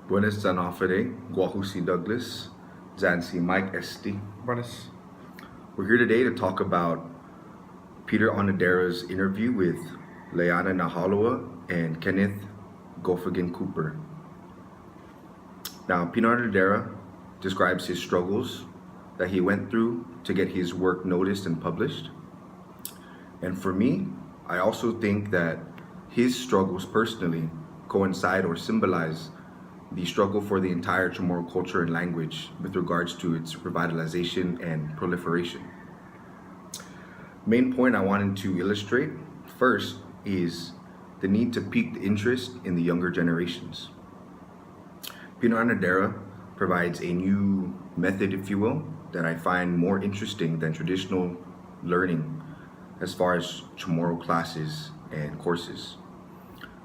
Buenas zanafere, Guahusi Douglas, Zansi Mike Esti. Buenas. We're here today to talk about Peter Onedera's interview with Leiana Naholowa'a and Kenneth Gofagan Cooper. Now, Peter Onedera describes his struggles that he went through to get his work noticed and published. And for me, I also think that his struggles personally coincide or symbolize the struggle for the entire Chamorro culture and language with regards to its revitalization and proliferation. Main point I wanted to illustrate first is the need to pique the interest in the younger generations. Peter Onedera provides a new method, if you will, that I find more interesting than traditional learning as far as Chamorro classes and courses.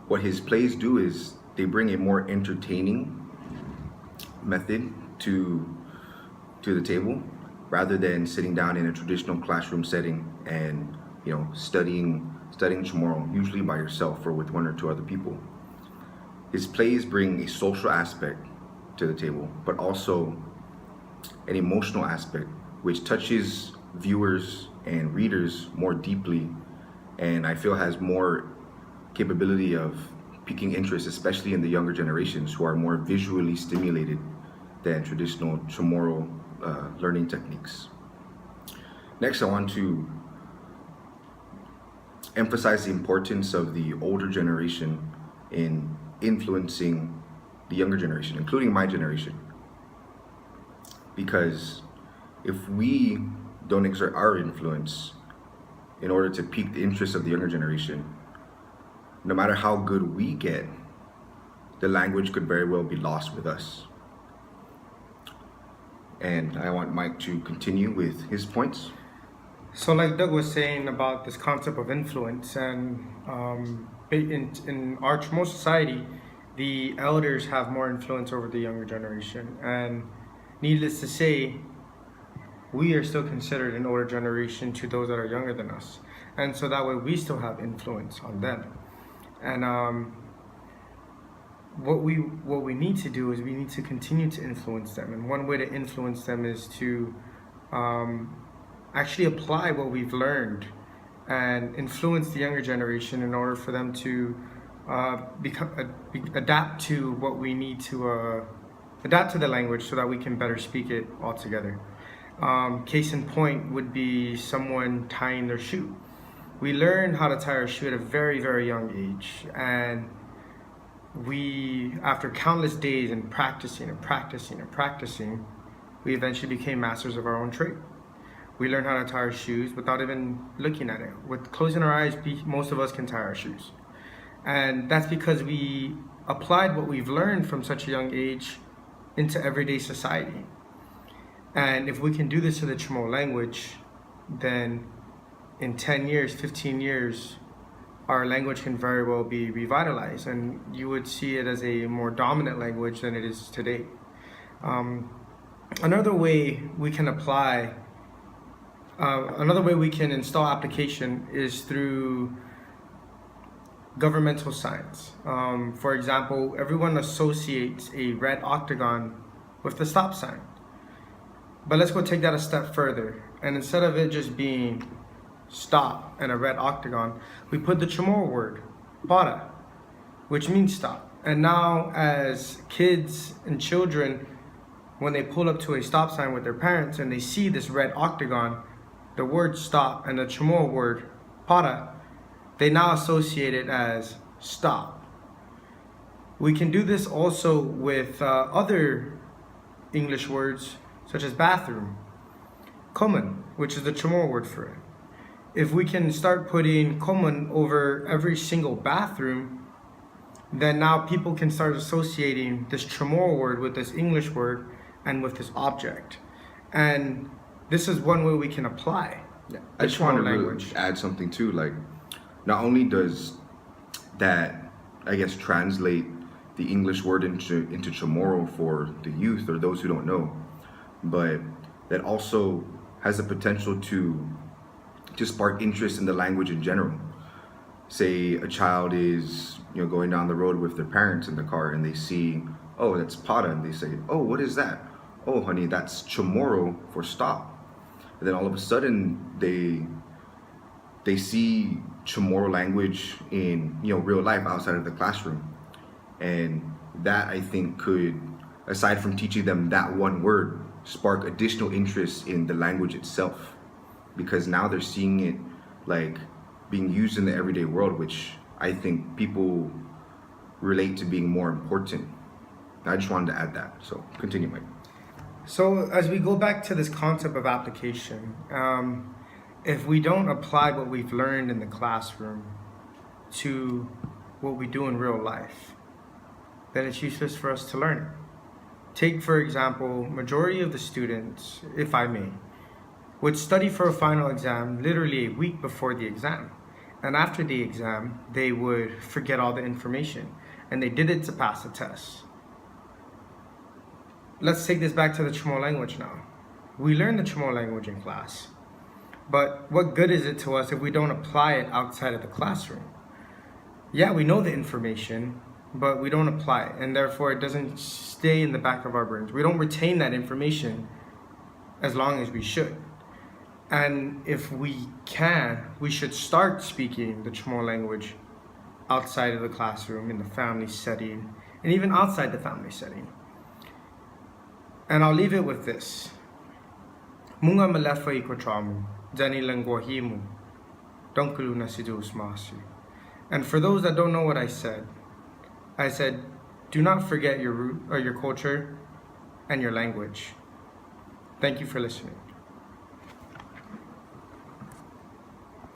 What his plays do is they bring a more entertaining method to the table rather than sitting down in a traditional classroom setting and studying Chamorro, usually by yourself or with one or two other people. His plays bring a social aspect to the table, but also an emotional aspect which touches viewers and readers more deeply, and I feel has more capability of piquing interest, especially in the younger generations who are more visually stimulated than traditional Chamorro learning techniques. Next, I want to emphasize the importance of the older generation in influencing the younger generation, including my generation. Because if we don't exert our influence in order to pique the interest of the younger generation, no matter how good we get, the language could very well be lost with us. And I want Mike to continue with his points. So like Doug was saying about this concept of influence, and in our Chamorro society, the elders have more influence over the younger generation. And needless to say, we are still considered an older generation to those that are younger than us. And so that way we still have influence on them. And what we need to do is we need to continue to influence them. And one way to influence them is to actually apply what we've learned and influence the younger generation in order for them to adapt to what we need to adapt to the language so that we can better speak it all together. Case in point would be someone tying their shoe. We learn how to tie our shoe at a very, very young age, and we, after countless days and practicing, we eventually became masters of our own trade. We learned how to tie our shoes without even looking at it. With closing our eyes, most of us can tie our shoes. And that's because we applied what we've learned from such a young age into everyday society. And if we can do this to the Chamorro language, then in 10 years, 15 years, our language can very well be revitalized, and you would see it as a more dominant language than it is today. Another way we can install application is through governmental signs. For example, everyone associates a red octagon with the stop sign. But let's go take that a step further. And instead of it just being stop and a red octagon, we put the Chamorro word, para, which means stop. And now as kids and children, when they pull up to a stop sign with their parents and they see this red octagon, the word stop and the Chamorro word, para, they now associate it as stop. We can do this also with other English words such as bathroom, common, which is the Chamorro word for it. If we can start putting common over every single bathroom, then now people can start associating this Chamorro word with this English word and with this object. And this is one way we can apply I just want to really add something too. Like, not only does that, I guess, translate the English word into Chamorro for the youth or those who don't know, but that also has the potential to spark interest in the language in general. Say a child is going down the road with their parents in the car and they see oh, that's para, and they say, oh, what is that? Oh, honey, that's Chamorro for stop. And then all of a sudden they see Chamorro language in real life outside of the classroom, and that I think could, aside from teaching them that one word, spark additional interest in the language itself, because now they're seeing it like being used in the everyday world, which I think people relate to being more important. I just wanted to add that. So continue, Mike. So as we go back to this concept of application, if we don't apply what we've learned in the classroom to what we do in real life, then it's useless for us to learn it. Take, for example, majority of the students, if I may, would study for a final exam literally a week before the exam. And after the exam, they would forget all the information. And they did it to pass the test. Let's take this back to the Chamorro language now. We learn the Chamorro language in class. But what good is it to us if we don't apply it outside of the classroom? Yeah, we know the information, but we don't apply it, and therefore it doesn't stay in the back of our brains. We don't retain that information as long as we should. And if we can, we should start speaking the Chamorro language outside of the classroom, in the family setting, and even outside the family setting. And I'll leave it with this. Munga malefa ikotramu, dani linguahi-mu, donkulu nasidus masu. And for those that don't know what I said, do not forget your root or your culture and your language. Thank you for listening.